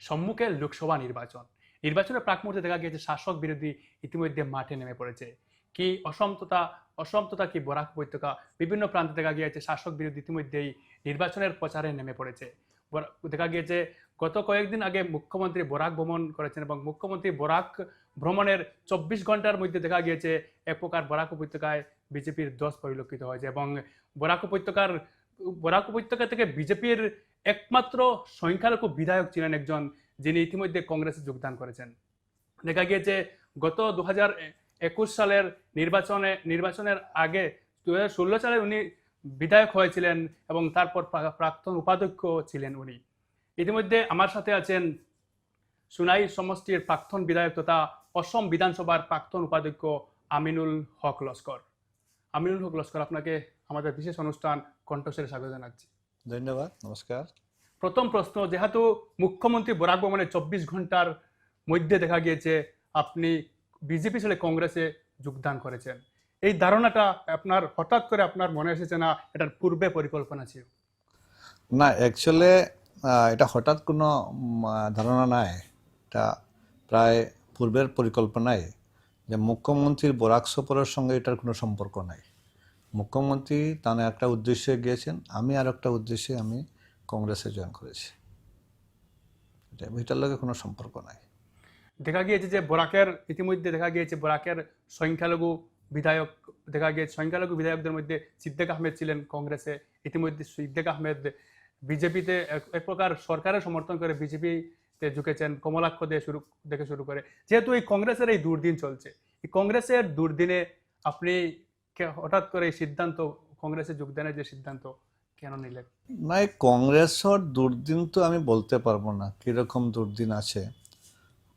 সম্মুখে লোকসভা নির্বাচনের প্রাক মুহূর্তে দেখা গিয়েছে শাসক বিরোধী ইতিমধ্যে মাঠে নেমে পড়েছে। কি অসন্ততা কি বরাক উপত্যকা বিভিন্ন প্রান্তে দেখা গিয়েছে শাসক বিরোধী ইতিমধ্যেই নির্বাচনের প্রচারে নেমে পড়েছে। দেখা গিয়েছে গত কয়েকদিন আগে মুখ্যমন্ত্রী বরাক ভ্রমণ করেছেন এবং মুখ্যমন্ত্রী বরাক ভ্রমণের 24 ঘন্টার মধ্যে দেখা গিয়েছে এক প্রকার বরাক উপত্যকায় বিজেপির দোষ পরিলক্ষিত হয়েছে এবং বরাক উপত্যকা থেকে বিজেপির একমাত্র সংখ্যালঘু বিধায়ক ছিলেন একজন, যিনি ইতিমধ্যে কংগ্রেসে যোগদান করেছেন। দেখা গিয়েছে গত 2021 সালের নির্বাচনের আগে 2016 সালে উনি বিধায়ক হয়েছিলেন এবং তারপর প্রাক্তন উপাধ্যক্ষ ছিলেন উনি। ইতিমধ্যে আমার সাথে আছেন সুনাই সমষ্টির প্রাক্তন বিধায়ক তথা অসম বিধানসভার প্রাক্তন উপাধ্যক্ষ আমিনুল হক লস্কর। আপনাকে আমাদের বিশেষ অনুষ্ঠান কণ্ঠস্বরে স্বাগত জানাচ্ছি। ধন্যবাদ, নমস্কার। প্রথম প্রশ্ন, যেহেতু মুখ্যমন্ত্রী বরাক ভ্রমণে 24 ঘন্টার মধ্যে দেখা গিয়েছে আপনি বিজেপি ছেড়ে কংগ্রেসে যোগদান করেছেন, এই ধারণাটা আপনার হঠাৎ করে আপনার মনে এসেছে না এটার পূর্বে পরিকল্পনা ছিল? না, অ্যাকচুয়ালি এটা হঠাৎ কোনো ধারণা নাই, এটা প্রায় পূর্বের পরিকল্পনাই। যে মুখ্যমন্ত্রীর বরাক সফরের সঙ্গে এটার কোনো সম্পর্ক নাই। মুখ্যমন্ত্রী তার একটা উদ্দেশ্যে গিয়েছেন, আমি আর একটা উদ্দেশ্যে আমি কংগ্রেসে জয়েন করেছি, এটার লগে কোনো সম্পর্ক নাই। দেখা গিয়েছে যে ইতিমধ্যে দেখা গিয়েছে বরাকের সংখ্যালঘু বিধায়কদের মধ্যে সিদ্দিক আহমেদ ছিলেন কংগ্রেসে। ইতিমধ্যে সিদ্দিক আহমেদ বিজেপিতে এক প্রকার সরকারের সমর্থন করে বিজেপিতে ঝুঁকেছেন, কমলাক্ষ থেকে শুরু করে। যেহেতু এই কংগ্রেসের এই দুর্দিন চলছে, এই কংগ্রেসের দুর্দিনে আপনি হঠাৎ করে এই সিদ্ধান্ত, কংগ্রেসে যোগদানের যে সিদ্ধান্ত কেন নিলেন? না, কংগ্রেসের দুর্দিন তো আমি বলতে পারবো না কিরকম দুর্দিন আছে।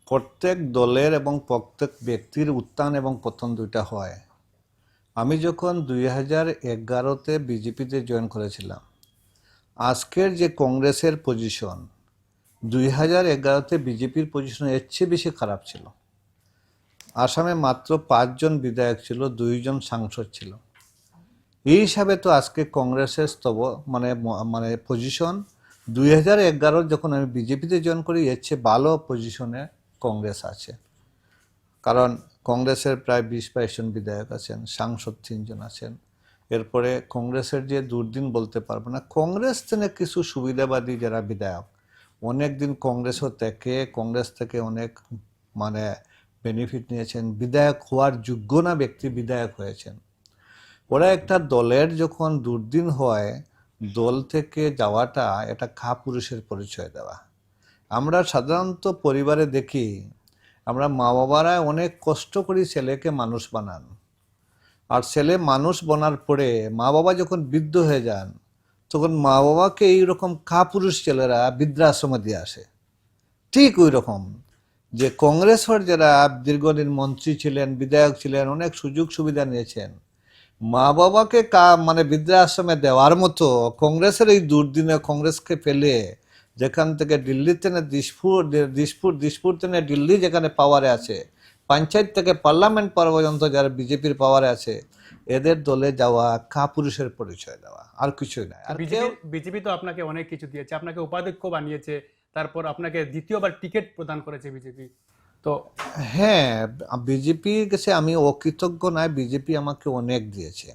প্রত্যেক দলের এবং প্রত্যেক ব্যক্তির উত্থান এবং পতন দুইটা হয়। আমি যখন 2011-তে বিজেপিতে জয়েন করেছিলাম, আজকের যে কংগ্রেসের পজিশন 2011-তে বিজেপির পজিশন এর চেয়ে বেশি খারাপ ছিল। আসামে মাত্র 5 জন বিধায়ক ছিল, 2 জন সাংসদ ছিল। এই হিসাবে তো আজকে কংগ্রেসের মানে পজিশন 2011 যখন আমি বিজেপিতে জয়েন করি এর চেয়ে ভালো পজিশনে কংগ্রেস আছে। কারণ কংগ্রেসের প্রায় 20-22 জন বিধায়ক আছেন, সাংসদ 3 জন আছেন। এরপরে কংগ্রেসের যে দুর্দিন বলতে পারবো না, কংগ্রেস থেকে কিছু সুবিধাবাদী যারা বিধায়ক অনেক দিন কংগ্রেস থেকে অনেক মানে বেনিফিট নিয়েছেন, বিধায়ক হওয়ার যোগ্য না ব্যক্তি বিধায়ক হয়েছেন। ওরা একটা দলের যখন দুর্দিন হয়, দল থেকে যাওয়াটা এটা কাপুরুষের পরিচয় দেওয়া। আমরা সাধারণত পরিবারে দেখি, আমরা মা বাবারা অনেক কষ্ট করে ছেলেকে মানুষ বানান, আর ছেলে মানুষ বানার পরে মা বাবা যখন বৃদ্ধ হয়ে যান তখন মা বাবাকে এইরকম কাপুরুষ ছেলেরা বৃদ্ধাশ্রমে দিয়ে আসে। ঠিক ওই রকম যে কংগ্রেসের যারা দীর্ঘদিন মন্ত্রী ছিলেন, বিধায়ক ছিলেন, অনেক সুযোগ সুবিধা নিয়েছেন, মা বাবাকে মানে বৃদ্ধাশ্রমে দেওয়ার মতো কংগ্রেসের এই দুর্দিনে কংগ্রেসকে ফেলে যেখান থেকে দিল্লিতে দিসপুর থেকে দিল্লি যেখানে পাওয়ারে আছে, পঞ্চায়েত থেকে পার্লামেন্ট পর্যন্ত যারা বিজেপির পাওয়ারে আছে, এদের দলে যাওয়া কাপুরুষের পরিচয় দেওয়া, আর কিছুই না। আর বিজেপি তো আপনাকে অনেক কিছু দিয়েছে, আপনাকে উপাধ্যক্ষ বানিয়েছে, তারপর আপনাকে দ্বিতীয়বার টিকিট প্রদান করেছে বিজেপি। তো হ্যাঁ, বিজেপির কাছে আমি অকৃতজ্ঞ নয়, বিজেপি আমাকে অনেক দিয়েছে।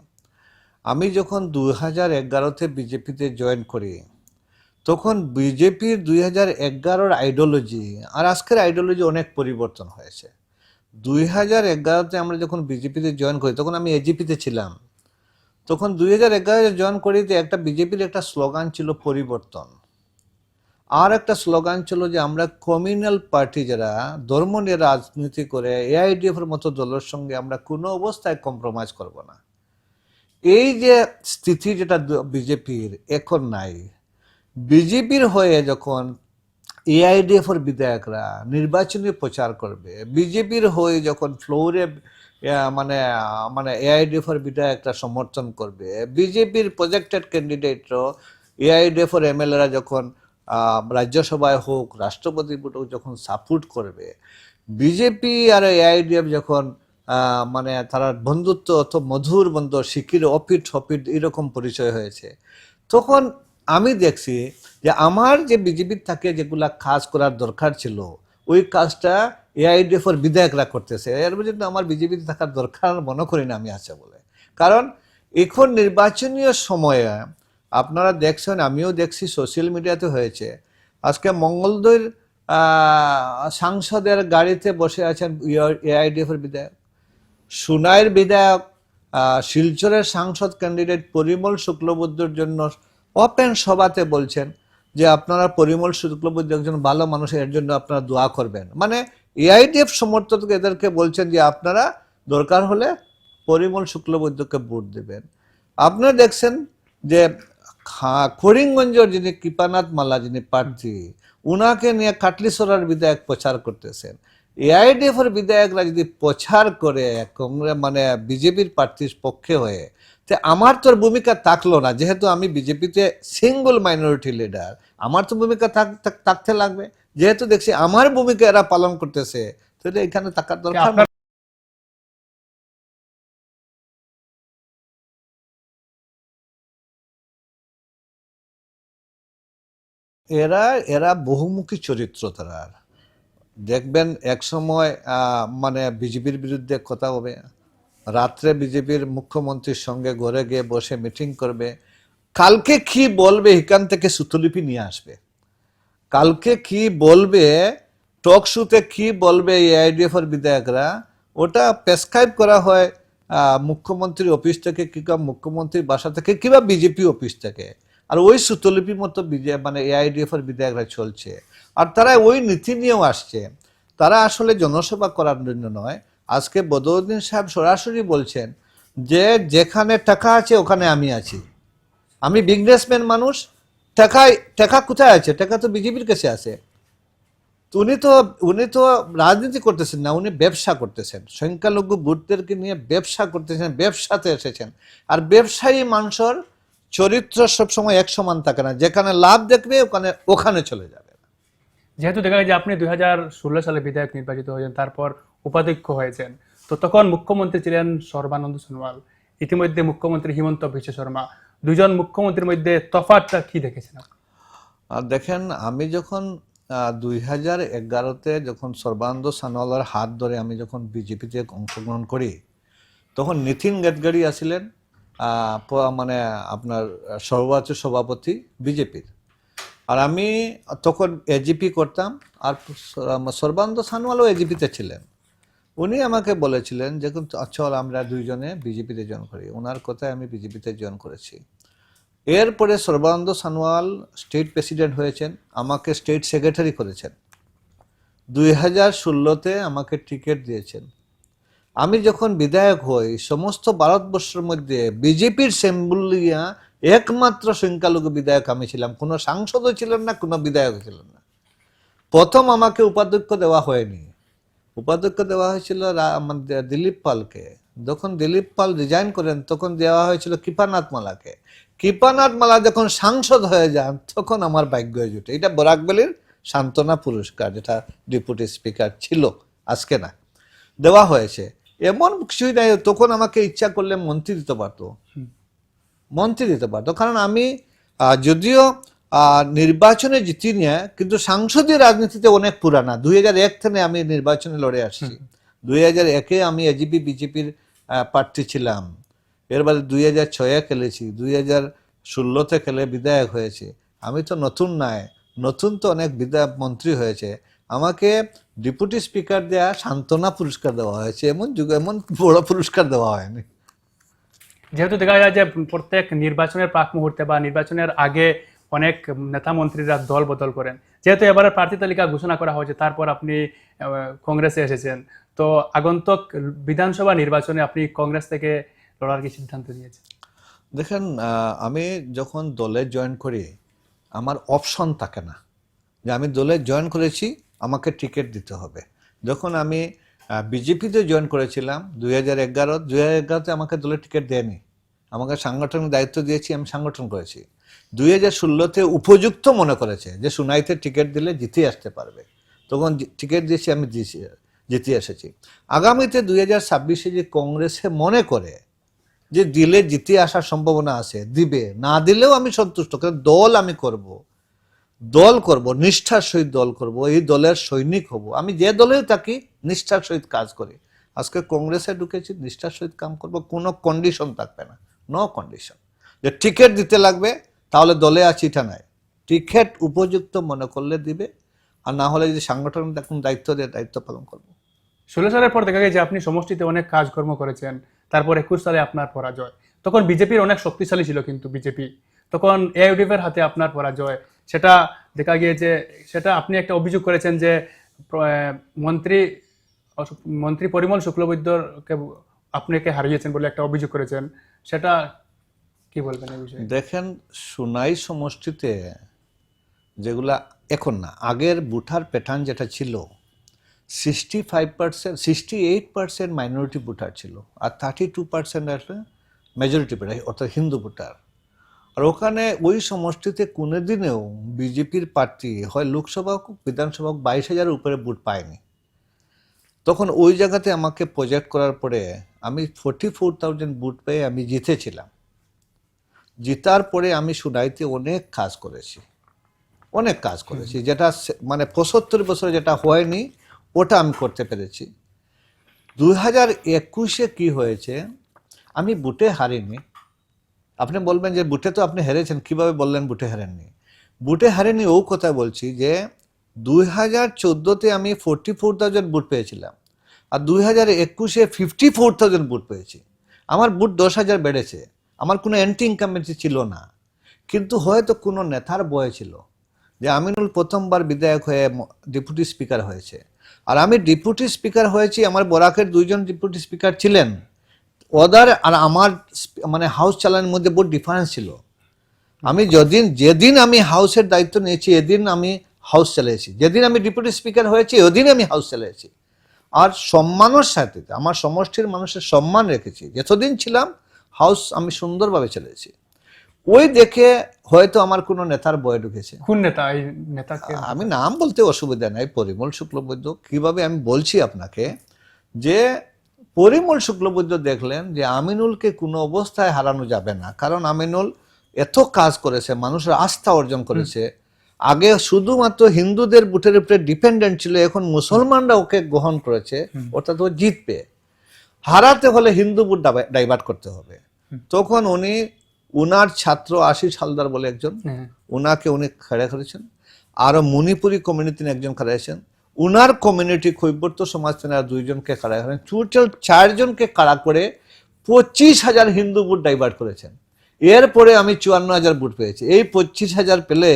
আমি যখন 2011-তে বিজেপিতে জয়েন করি তখন বিজেপির 2011-র আইডিওলজি আর আজকের আইডিওলজি অনেক পরিবর্তন হয়েছে। 2011-তে আমরা যখন বিজেপিতে জয়েন করি তখন আমি এজিপিতে ছিলাম। তখন 2011-এ জয়েন করিতে একটা বিজেপির একটা স্লোগান ছিল পরিবর্তন, আর একটা স্লোগান ছিল যে আমরা কমিউনাল পার্টি যারা ধর্ম নিয়ে রাজনীতি করে এআইডিএফ এর মতো দলের সঙ্গে আমরা কোনো অবস্থায় কম্প্রোমাইজ করব না। এই যে স্থিতি যেটা বিজেপির এখন নাই, বিজেপির হয়ে যখন এআইডিএফ এর বিধায়করা নির্বাচনী প্রচার করবে, বিজেপির হয়ে যখন ফ্লোরে মানে এআইডিএফ এর বিধায়করা সমর্থন করবে, বিজেপির প্রজেক্টেড ক্যান্ডিডেটরা এআইডিএফ এর এমএলএরা যখন রাজ্যসভায় হোক রাষ্ট্রপতি ভোটে যখন সাপোর্ট করবে, বিজেপি আর এআইডিএফ যখন মানে তারা বন্ধুত্ব অথবা মধুর বন্ধু শিখির অপিট হপিট এরকম পরিচয় হয়েছে, তখন আমি দেখছি যে আমার যে বিজেপির থাকে যেগুলা কাজ করার দরকার ছিল ওই কাজটা এআইডিএফের বিধায়করা করতেছে, এর জন্য আমার বিজেপিতে থাকার দরকার মনে করি না আমি আছে বলে। কারণ এখন নির্বাচনীয় সময়ে আপনারা দেখছেন, আমিও দেখছি, সোশ্যাল মিডিয়াতে হয়েছে, আজকে মঙ্গলদৈর সাংসদের গাড়িতে বসে আছেন এআইডিএফের বিধায়ক, সুনাইয়ের বিধায়ক, শিলচরের সাংসদ ক্যান্ডিডেট পরিমল শুক্লবৈদ্যর জন্য ওপেন সভাতে বলছেন যে আপনারা পরিমল শুক্লবৈদ্য একজন ভালো মানুষ, এর জন্য আপনারা দোয়া করবেন। মানে এআইডিএফ সমর্থক এদেরকে বলছেন যে আপনারা দরকার হলে পরিমল শুক্লবৈদ্যকে ভোট দেবেন। আপনারা দেখছেন যে করিমগঞ্জের যিনি কৃপানাথ মালা, যিনি প্রার্থী, উনাকে নিয়ে কাটলিসরার বিধায়ক প্রচার করতেছেন। এআইডিএফ এর বিধায়করা যদি প্রচার করে কংগ্রেস মানে বিজেপির প্রার্থীর পক্ষে হয়ে, তো আমার তোর ভূমিকা থাকলো না, যেহেতু আমি বিজেপিতে সিঙ্গল মাইনরিটি লিডার, আমার তো ভূমিকা থাকতে লাগবে। যেহেতু দেখছি আমার ভূমিকা এরা পালন করতেছে, তাহলে এখানে থাকার দরকার। এরা এরা বহুমুখী চরিত্র। তারা দেখবেন এক সময় মানে বিজেপির বিরুদ্ধে কথা হবে, রাত্রে বিজেপির মুখ্যমন্ত্রীর সঙ্গে ঘরে গিয়ে বসে মিটিং করবে, কালকে কি বলবে এখান থেকে সুতলিপি নিয়ে আসবে, কালকে কি বলবে টক শুতে কি বলবে এআইডিএফ এর বিধায়করা, ওটা প্রেসক্রাইব করা হয় মুখ্যমন্ত্রীর অফিস থেকে, কিংবা মুখ্যমন্ত্রীর বাসা থেকে, কিংবা বিজেপি অফিস থেকে। আর ওই সুতলিপি মতো মানে এআইডিএফ এর বিধায়করা চলছে, আর তারা ওই নীতি নিয়েও আসছে। তারা আসলে জনসভা করার জন্য নয়। আজকে বদরুদ্দিন সাহেব সরাসরি বলছেন যে যেখানে টাকা আছে ওখানে আমি আছি, আমি বিজনেসম্যান মানুষ, টাকা কোথায় আছে? টাকা তো বিজেপির কাছে আছে। উনি তো রাজনীতি করতেছেন না, উনি ব্যবসা করতেছেন, সংখ্যালঘু ভোটদেরকে নিয়ে ব্যবসা করতেছেন, ব্যবসাতে এসেছেন। আর ব্যবসায়ী মানুষের চরিত্র সবসময় এক সমান থাকে না, যেখানে লাভ দেখবে ওখানে চলে যাবে। যেহেতু দেখা যায় যে আপনি 2016 সালে বিধায়ক নির্বাচিত হয়েছেন, তারপর উপাধ্যক্ষ হয়েছেন, তো তখন মুখ্যমন্ত্রী ছিলেন সর্বানন্দ সোনোয়াল, ইতিমধ্যে মুখ্যমন্ত্রী হিমন্ত বিশ্ব শর্মা। দুজন মুখ্যমন্ত্রীর মধ্যে তফাৎটা কি দেখেছেন? আর দেখেন, আমি যখন 2011-তে যখন সর্বানন্দ সোনোয়ালের হাত ধরে আমি যখন বিজেপিতে অংশগ্রহণ করি, তখন নীতিন গাডকারি আসছিলেন মানে আপনার সর্বোচ্চ সভাপতি বিজেপির, আর আমি তখন এজিপি করতাম, আর সর্বানন্দ সোনোয়ালও এজিপিতে ছিলেন। উনি আমাকে বলেছিলেন যে চল আমরা দুইজনে বিজেপিতে জয়েন করি। ওনার কথায় আমি বিজেপিতে জয়েন করেছি। এরপরে সর্বানন্দ সোনোয়াল স্টেট প্রেসিডেন্ট হয়েছেন, আমাকে স্টেট সেক্রেটারি করেছেন। 2016-তে আমাকে টিকিট দিয়েছেন। আমি যখন বিধায়ক হই, সমস্ত ভারতবর্ষের মধ্যে বিজেপির সেম্বুলিয়া একমাত্র সংখ্যালঘু বিধায়ক আমি ছিলাম। কোনো সাংসদও ছিলেন না, কোনো বিধায়ক ছিলেন না। প্রথম আমাকে উপাধ্যক্ষ দেওয়া হয়নি, উপাধ্যক্ষ দেওয়া হয়েছিল দিলীপ পালকে। যখন দিলীপ পাল রিজাইন করেন তখন দেওয়া হয়েছিল কৃপানাথ মালাকে। কৃপানাথ মালা যখন সাংসদ হয়ে যান তখন আমার ভাগ্য হয়ে জুটে। এটা বরাকবেলির সান্ত্বনা পুরস্কার, যেটা ডেপুটি স্পিকার ছিল, আজকে না, দেওয়া হয়েছে। এমন কিছুই নাই, তখন আমাকে ইচ্ছা করলে মন্ত্রী দিতে পারতো, কারণ আমি যদিও নির্বাচনে জিতি নিয়ে, কিন্তু সাংসদীয় রাজনীতিতে অনেক পুরানা। 2001 থেকে আমি নির্বাচনে লড়ে আসছি। 2001-এ আমি এজিপি বিজেপির প্রার্থী ছিলাম। এরপরে 2006-এ খেলেছি, 2016-তে খেলে বিধায়ক হয়েছে। আমি তো নতুন নাই, নতুন তো অনেক বিধায়ক মন্ত্রী হয়েছে। আমাকে ডেপুটি স্পিকার দেয়া সান্ত্বনা পুরস্কার দেওয়া হয়েছে, এমন বড় পুরস্কার দেওয়া হয়নি। যেহেতু দেখা যায় যে প্রত্যেক নির্বাচনের প্রাক মুহূর্তে বা নির্বাচনের আগে অনেক নেতা মন্ত্রীরা দল বদল করেন, যেহেতু এবারে প্রার্থী তালিকা ঘোষণা করা হয়েছে, তারপর আপনি কংগ্রেসে এসেছেন, তো আগন্তুক বিধানসভা নির্বাচনে আপনি কংগ্রেস থেকে লড়ার কি সিদ্ধান্ত নিয়েছেন? দেখেন, আমি যখন দলে জয়েন করি আমার অপশন থাকে না যে আমি দলে জয়েন করেছি আমাকে টিকিট দিতে হবে। যখন আমি বিজেপিতে জয়েন করেছিলাম 2011-তে আমাকে দলে টিকিট দেয়নি, আমাকে সাংগঠনিক দায়িত্ব দিয়েছি, আমি সাংগঠন করেছি। 2016-তে উপযুক্ত মনে করেছে যে সুনাইতে টিকিট দিলে জিতে আসতে পারবে, তখন টিকিট দিয়েছি, আমি জিতে এসেছি। আগামীতে 2026-এ যে কংগ্রেসে মনে করে যে দিলে জিতে আসার সম্ভাবনা আছে, দিবে, না দিলেও আমি সন্তুষ্ট, কারণ দল আমি করব, নিষ্ঠার সহিত দল করব, এই দলের সৈনিক হব। আমি যে দলেও থাকি নিষ্ঠার সহিত কাজ করি। আজকে কংগ্রেসে ঢুকেছি, নিষ্ঠার সহিত কাম করব, কোনো কন্ডিশন থাকবে না, নো কন্ডিশন যে টিকিট দিতে লাগবে তাহলে দলে আছি, এটা নাই। টিকিট উপযুক্ত মনে করলে দিবে, আর না হলে যদি সাংগঠনিক এখন দায়িত্ব দিয়ে দায়িত্ব পালন করবো। 16 সালের পর দেখা গেছে যে আপনি সমষ্টিতে অনেক কাজকর্ম করেছেন, তারপর 21 সালে আপনার পরাজয়। তখন বিজেপির অনেক শক্তিশালী ছিল, কিন্তু বিজেপি তখন এআইইউডিএফ এর হাতে আপনার পরাজয়। সেটা দেখা গিয়েছে, সেটা আপনি একটা অভিযোগ করেছেন যে মন্ত্রী মন্ত্রী পরিমল শুক্লবৈদ্যকে আপনাকে হারিয়েছেন বলে একটা অভিযোগ করেছেন। সেটা কি বলবেন এই বিষয়ে? দেখেন, সুনাই সমষ্টিতে যেগুলা এখন না, আগের ভোটার প্যাটার্ন যেটা ছিল, 65%, 68% মাইনরিটি ভোটার ছিল, আর 32% আসলে মেজরিটি ভোটার, অর্থাৎ হিন্দু ভোটার। আর ওখানে ওই সমষ্টিতে কোনো দিনেও বিজেপির প্রার্থী হয় লোকসভা হোক বিধানসভা হোক 22,000-এর উপরে ভোট পায়নি। তখন ওই জায়গাতে আমাকে প্রজেক্ট করার পরে আমি 44,000 ভোট পেয়ে আমি জিতেছিলাম। জিতার পরে আমি সুনাইতে অনেক কাজ করেছি, যেটা মানে 75 বছরে যেটা হয়নি ওটা আমি করতে পেরেছি। 2021-এ কি হয়েছে, আমি বুটে হারিনি। আপনি বলবেন যে বুটে তো আপনি হেরেছেন, কিভাবে বললেন বুটে হারেননি? বুটে হারেনি ও কথা বলছি যে 2014-তে আমি 44,000 বুট পেয়েছিলাম, আর 2021-এ 54,000 বুট পেয়েছি। আমার বুট 10,000 বেড়েছে। আমার কোনো অ্যান্টি ইনকামেন্সি ছিল না, কিন্তু হয়তো কোনো নেতার বয় ছিল যে আমিনুল প্রথমবার বিধায়ক হয়ে ডেপুটি স্পিকার হয়েছে, আর আমি ডেপুটি স্পিকার হয়েছি। আমার বরাকের 2জন ডেপুটি স্পিকার ছিলেন, ওদের আর আমার মানে হাউস চালানোর মধ্যে বহু ডিফারেন্স ছিল। আমি যেদিন আমি হাউসের দায়িত্ব নিয়েছি এদিন আমি হাউস চালিয়েছি, যেদিন আমি ডেপুটি স্পিকার হয়েছি ওদিন আমি হাউস চালিয়েছি। আর সম্মানের সাথে আমার সমষ্টির মানুষের সম্মান রেখেছি। যতদিন ছিলাম হাউস আমি সুন্দরভাবে চালিয়েছি। ওই দেখে হয়তো আমার কোনো নেতার বয় ঢুকেছে। কোন নেতা? এই নেতাকে আমি নাম বলতে অসুবিধা নাই, পরিমল শুক্লবৈদ্য। কিভাবে আমি বলছি আপনাকে যে পরিমল শুক্লবৈদ্য দেখলেন যে আমিনুলকে কোনো অবস্থায় হারানো যাবে না, কারণ আমিনুল এত কাজ করেছে, মানুষের আস্থা অর্জন করেছে। আগে শুধুমাত্র হিন্দুদের বুটের উপরে ডিপেন্ডেন্ট ছিল, এখন মুসলমানরা ওকে গ্রহণ করেছে, অর্থাৎ ও জিতবে। হারাতে হলে হিন্দু বুট ডাইভার্ট করতে হবে। তখন উনি উনার ছাত্র আশিস হালদার বলে একজন, উনাকে উনি খাড়া করেছেন। আরো মণিপুরি কমিউনিটির একজন খাড়া হয়েছেন, উনার কমিউনিটি কৈবর্ত সমাজ থেকে 2জনকে খাড়া করেন। টোটাল 4জনকে খাড়া করে 25,000 হিন্দু বুট ডাইভার্ট করেছেন। এরপরে আমি 54,000 বুট পেয়েছি। এই 25,000 পেলে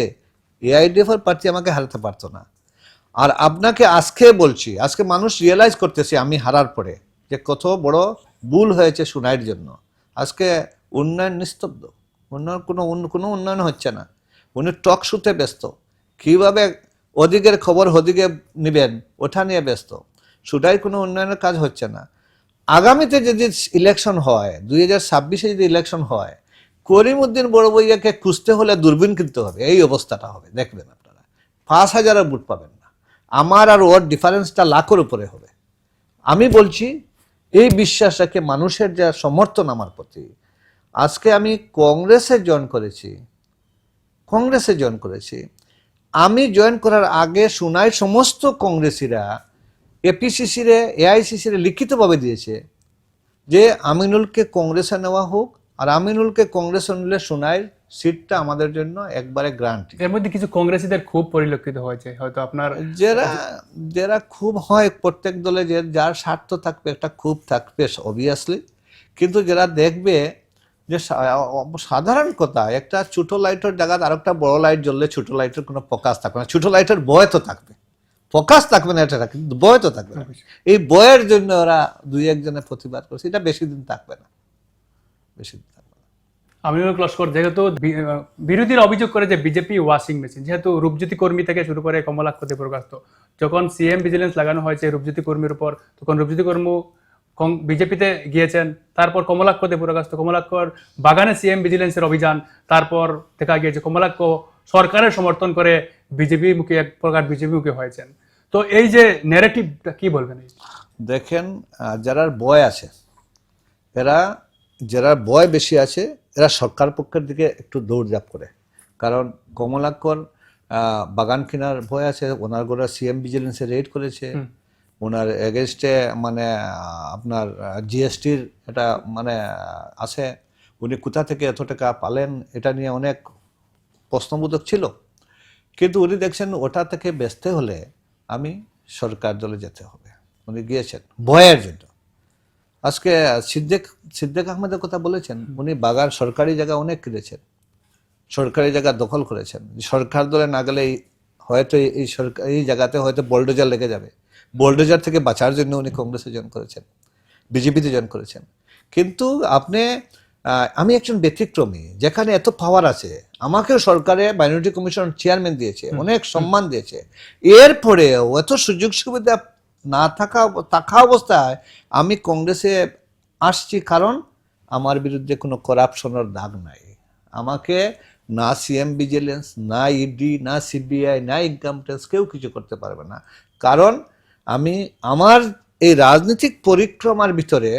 এআইডিএফ এর প্রার্থী আমাকে হারাতে পারতো না। আর আপনাকে আজকে বলছি, আজকে মানুষ রিয়েলাইজ করতেছে আমি হারার পরে যে কত বড় ভুল হয়েছে সুনাইয়ের জন্য। আজকে উন্নয়ন নিস্তব্ধ, কোনো উন্নয়ন হচ্ছে না। উনি টক শুতে ব্যস্ত, কিভাবে ওদিকের খবর ওদিকে নেবেন ওঠা নিয়ে ব্যস্ত। সুনাইয়ের কোনো উন্নয়নের কাজ হচ্ছে না। আগামীতে যদি ইলেকশন হয়, 2026-এ যদি ইলেকশন হয়, করিমউদ্দিন বড়বইয়াকে খুঁজতে হলে দূরবীন কিনতে হবে। এই অবস্থাটা হবে, দেখবেন আপনারা 5,000 ভোট পাবেন না। আমার আর ওর ডিফারেন্সটা লাখের উপরে হবে। আমি বলছি এই বিশ্বাস রেখে মানুষের যা সমর্থন আমার প্রতি, আজকে আমি কংগ্রেসে জয়েন করেছি। আমি জয়েন করার আগে সুনাই সমস্ত কংগ্রেসীরা এপিসিসি রে এআইসিসি রে লিখিতভাবে দিয়েছে যে আমিনুলকে কংগ্রেসে নেওয়া হোক, আর আমিনুলকে কংগ্রেসে নিলে সুনাইয়ের সিটটা আমাদের জন্য একবারে গ্রান্টি। এর মধ্যে কিছু কংগ্রেসীদের খুব পরিলক্ষিত হয়েছে, হয়তো আপনার যারা খুব হয়, প্রত্যেক দলে যার স্বার্থ থাকবে একটা খুব থাকবে অবভিয়াসলি, কিন্তু যারা দেখবে যে সাধারণ কথা, একটা ছোট লাইটের জায়গায় আর একটা বড় লাইট জ্বললে ছোট লাইটের কোনো ফোকাস থাকবে না, ছোট লাইটের বয় তো থাকবে, ফোকাস থাকবে না, এটা কিন্তু বয় তো থাকবে না। এই বয়ের জন্য ওরা 2-1জনের প্রতিবাদ করছে, এটা বেশি দিন থাকবে না। আমিনুল লস্কর যেহেতু বিরোধীরা অভিযোগ করে যে বিজেপি ওয়াশিং মেশিন, যেহেতু রূপজ্যোতি কর্মী থেকে শুরু করে কমলাক্ষ দেবপ্রকাশ, যখন সিএম ভিজিলেন্স লাগানো হয়েছে রূপজ্যোতি কর্মীর উপর, তখন রূপজ্যোতি কর্মী বিজেপিতে গিয়েছেন। তারপর কমলাক্ষ দেবপ্রকাশ, কমলাক্ষর বাগানে সিএম ভিজিলেন্সের অভিযান, তারপর দেখা গিয়েছে কমলাক্ষ সরকারের সমর্থন করে বিজেপি মুখী, এক প্রকার বিজেপি মুখী হয়েছেন। তো এই যে ন্যারেটিভটা কি বলবেন? দেখেন, যারা বয় আছে এরা যারা বয় বেশি আছে এরা সরকার পক্ষের দিকে একটু দৌড়ঝাঁপ করে, কারণ কমলাকর বাগান কেনার ভয় আছে, ওনার গোড়া সিএম ভিজিলেন্সে রেড করেছে, ওনার এগেনস্টে মানে আপনার জিএসটির এটা মানে আছে, উনি কোথা থেকে এত টাকা পালেন এটা নিয়ে অনেক প্রশ্নবোধক ছিল। কিন্তু উনি দেখছেন ওটা থেকে বেচতে হলে আমি সরকার দলে যেতে হবে, উনি গিয়েছেন ভয়ের জন্য। আজকে সিদ্দিক আহমেদের কথা বলেছেন, উনি বাগান সরকারি জায়গা অনেক কিনেছেন, সরকারি জায়গা দখল করেছেন, সরকার দলে না গেলে হয়তো এই সরকার এই জায়গাতে হয়তো বোল্ডোজার লেগে যাবে, বোল্ডোজার থেকে বাঁচার জন্য উনি কংগ্রেসে জয়েন করেছেন, বিজেপিতে জয়েন করেছেন। কিন্তু আপনি আমি একজন ব্যতিক্রমী, যেখানে এত পাওয়ার আছে, আমাকেও সরকারে মাইনরিটি কমিশন চেয়ারম্যান দিয়েছে, অনেক সম্মান দিয়েছে, এরপরেও এত সুযোগ সুবিধা না থাকা অবস্থায় আমি কংগ্রেসে আসছি, কারণ আমার বিরুদ্ধে কোনো করাপশনের দাগ নাই। আমাকে না সিএম ভিজিলেন্স, না ইডি, না সিবিআই, না ইনকাম ট্যাক্স কেউ কিছু করতে পারবে না, কারণ আমি আমার এই রাজনৈতিক পরিক্রমার ভিতরে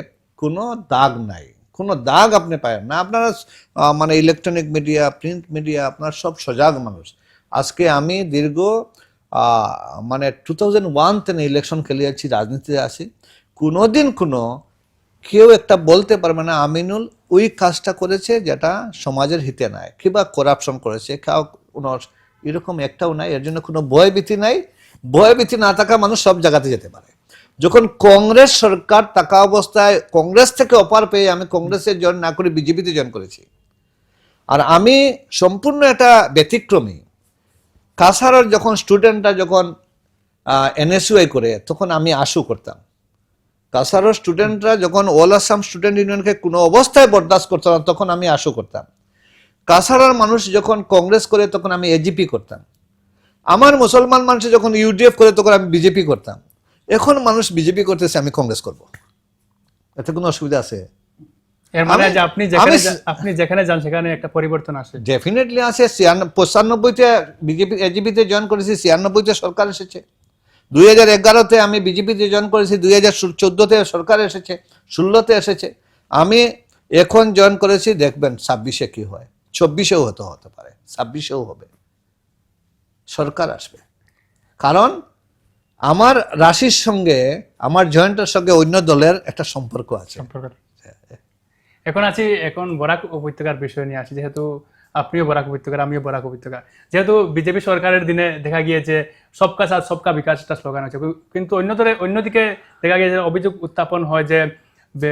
কোনো দাগ নাই, কোনো দাগ আপনি পাবেন না। আপনারা মানে ইলেকট্রনিক মিডিয়া, প্রিন্ট মিডিয়া, আপনার সব সজাগ মানুষ। আজকে আমি দীর্ঘ মানে 2001 ইলেকশন খেলিয়েছি, রাজনীতিতে আসি, কোনোদিন কেউ একটা বলতে পারবে না আমিনুল ওই কাজটা করেছে যেটা সমাজের হিতে নাই, কিংবা করাপশন করেছে, এরকম একটাও নাই। এর জন্য কোনো ভয়ভীতি নাই। ভয়ভীতি না থাকা মানুষ সব জায়গাতে যেতে পারে। যখন কংগ্রেস সরকার থাকা অবস্থায় কংগ্রেস থেকে অফার পেয়ে আমি কংগ্রেসে জয়েন না করে বিজেপিতে জয়েন করেছি। আর আমি সম্পূর্ণ একটা ব্যতিক্রমী। কাছাড়ের যখন স্টুডেন্টরা যখন এনএসইউআই করে, তখন আমি আশু করতাম। কাছাড়ের স্টুডেন্টরা যখন অল আসাম স্টুডেন্ট ইউনিয়নকে কোনো অবস্থায় বরদাস্ত করতো না, তখন আমি আশু করতাম। কাছাড়ের মানুষ যখন কংগ্রেস করে, তখন আমি এজিপি করতাম। আমার মুসলমান মানুষ যখন ইউডিএফ করে, তখন আমি বিজেপি করতাম। এখন মানুষ বিজেপি করতেছে, আমি কংগ্রেস করব, এতে কোনো অসুবিধা আছে? এর মানে যে আপনি যেখানে যান সেখানে একটা পরিবর্তন আসে। ডেফিনেটলি আছে। 95-তে বিজেপি এজিপিতে জয়েন করেছি, 96-তে সরকার এসেছে, 2011-তে আমি বিজেপিতে জয়েন করেছি, 2014-তে সরকার এসেছে, 16-তে এসেছে। আমি এখন জয়েন করেছি, দেখবেন 26-এ কি হয়, 24-এও হতে পারে, 26-এও হবে, সরকার আসবে। কারণ আমার রাশির সঙ্গে, আমার জয়েন্টের সঙ্গে অন্য দলের একটা সম্পর্ক আছে। এখন বরাক উপত্যকার বিষয় নিয়ে আসি। যেহেতু আপনিও বরাক উপত্যকার, আমিও বরাক উপত্যকা। যেহেতু বিজেপি সরকারের দিনে দেখা গিয়েছে সবকা সাথ সবকা বিকাশ একটা স্লোগান হচ্ছে, কিন্তু অন্যদিকে দেখা গিয়েছে অভিযোগ উত্থাপন হয় যে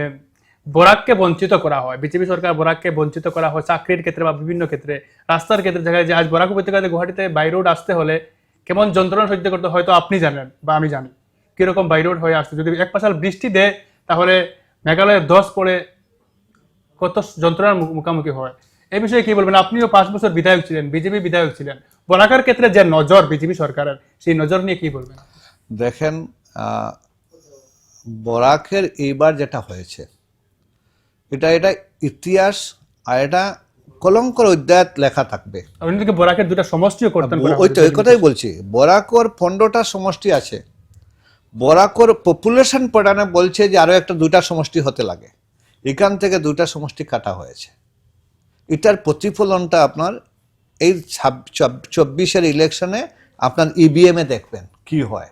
বরাককে বঞ্চিত করা হয়, বিজেপি সরকার বরাককে বঞ্চিত করা হয় চাকরির ক্ষেত্রে বা বিভিন্ন ক্ষেত্রে, রাস্তার ক্ষেত্রে। দেখা যায় যে আজ বরাক উপত্যকাতে গুয়াহাটিতে বাই রোড আসতে হলে কেমন যন্ত্রণা সহ্য করতে, হয়তো আপনি জানেন বা আমি জানি কিরকম বাই রোড হয়ে আসতে। যদি এক পাশাল বৃষ্টি দেয়, তাহলে মেঘালয়ের 10 পড়ে কত যন্ত্রণার মুখোমুখি হয়। এই বিষয়ে কি বলবেন? আপনিও 5 বছর বিধায়ক ছিলেন, বিজেপি বিধায়ক ছিলেন। বরাকের ক্ষেত্রে যে নজর বিজেপি সরকারের, সেই নজর নিয়ে কি বলবেন? দেখেন, বরাকের এইবার যেটা হয়েছে, এটা ইতিহাস, আর এটা কলঙ্কর অধ্যায় লেখা থাকবে। অন্যদিকে বরাকের দুটা সমষ্টিও করতেন। ওই কথাই বলছি, বরাকর 15টা সমষ্টি আছে। বরাকর পপুলেশন পড়ানো বলছে যে আরো একটা 2টা সমষ্টি হতে লাগে, এখান থেকে 2টা সমষ্টি কাটা হয়েছে। এটার প্রতিফলনটা আপনার এই 24-এর ইলেকশনে আপনার ইভিএমে দেখবেন কি হয়।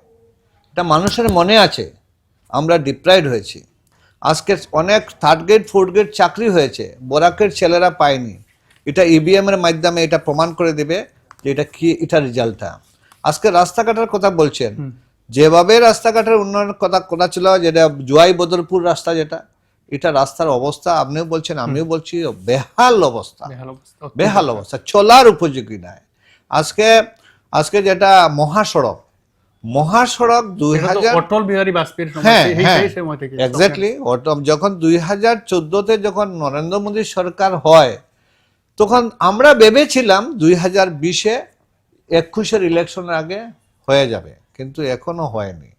এটা মানুষের মনে আছে, আমরা ডিপ্রাইড হয়েছি। আজকে অনেক 3rd গ্রেড 4th গ্রেড চাকরি হয়েছে, বরাকের ছেলেরা পায়নি। এটা ইভিএম এর মাধ্যমে এটা প্রমাণ করে দেবে যে এটা কি, এটা রেজাল্টটা। আজকে রাস্তাঘাটের কথা বলছেন, যেভাবে রাস্তাঘাটের উন্নয়নের কথা ছিল, যেটা জুয়াই বদরপুর রাস্তা, যেটা এটা রাস্তার অবস্থা আপনিও বলছেন, আমিও বলছি, বেহাল অবস্থা, বেহাল অবস্থা, চলার উপযোগী নয়। আজকে যেটা মহাসড়ক 2000 অটল বিহারী বাজপেয়ীর সময় থেকে এক্স্যাক্টলি, যখন 2014-তে যখন নরেন্দ্র মোদী সরকার হয়, তখন আমরা ভেবেছিলাম 2020-এ 21-এর ইলেকশনের আগে হয়ে যাবে, কিন্তু এখনো হয়নি।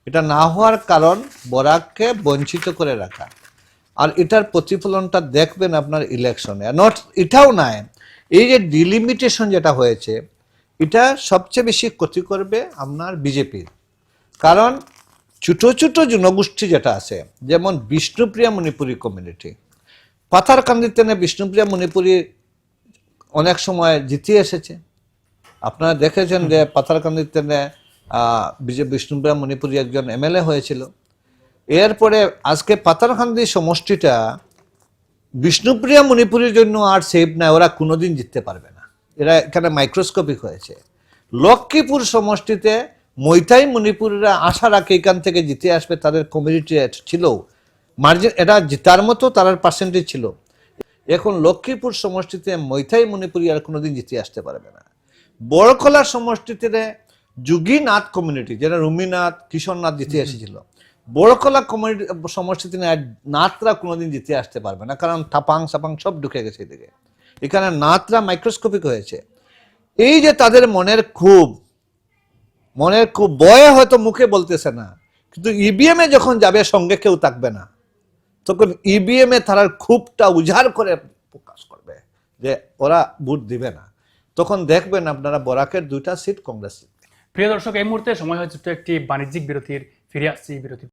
এটা না হওয়ার কারণ বরাককে বঞ্চিত করে রাখা। আর এটার প্রতিফলনটা দেখবেন আপনার ইলেকশনে। এটাও নয়, এই যে ডিলিমিটেশন যেটা হয়েছে, এটা সবচেয়ে বেশি ক্ষতি করবে আপনার বিজেপির। কারণ ছোট ছোট জনগোষ্ঠী যেটা আছে, যেমন বিষ্ণুপ্রিয়া মণিপুরী কমিউনিটি, পাথারকান্দিতে বিষ্ণুপ্রিয়া মণিপুরী অনেক সময় জিতিয়ে এসেছে। আপনারা দেখেছেন যে পাথারকান্দিতে বিষ্ণুপ্রিয়া মণিপুরী একজন এমএলএ হয়েছিল। এরপরে আজকে পাথারকান্দি সমষ্টিটা বিষ্ণুপ্রিয়া মণিপুরের জন্য আর সেভ নাই, ওরা কোনোদিন জিততে পারবে না, এরা এখানে মাইক্রোস্কোপিক হয়েছে। লক্ষ্মীপুর সমষ্টিতে মৈথাই মণিপুরীরা আশা রাখে এখান থেকে জিতে আসবে, তাদের কমিউনিটি ছিল মার্জিন, এটা জিতার মতো তার পার্সেন্টেজ ছিল। এখন লক্ষ্মীপুর সমষ্টিতে মৈথাই মণিপুরী আর কোনোদিন জিতে আসতে পারবে না। বড়কলা সমষ্টিতে যোগীনাথ কমিউনিটি, যেটা রুমিনাথ কিশোরনাথ জিতে এসেছিল, বড়কলা কমিউনিটি সমষ্টিতে নাথরা কোনোদিন জিতে আসতে পারবে না, কারণ টাপাং সাপাং সব ঢুকে গেছে এদিকে। এখানে নাথরা মাইক্রোস্কোপিক হয়েছে। এই যে তাদের মনের খুব বয়ে হয়তো মুখে বলতেছে না, কিন্তু ইভিএম এ যখন যাবে সঙ্গে কেউ থাকবে না, তখন ইভিএম এ তার ক্ষোভটা উজাড় করে প্রকাশ করবে যে ওরা ভোট দিবে না। তখন দেখবেন আপনারা বরাকের 2টা সিট কংগ্রেস। প্রিয় দর্শক, এই মুহূর্তে সময় হচ্ছে একটি বাণিজ্যিক বিরতির। ফিরে আসছি এই বিরতি।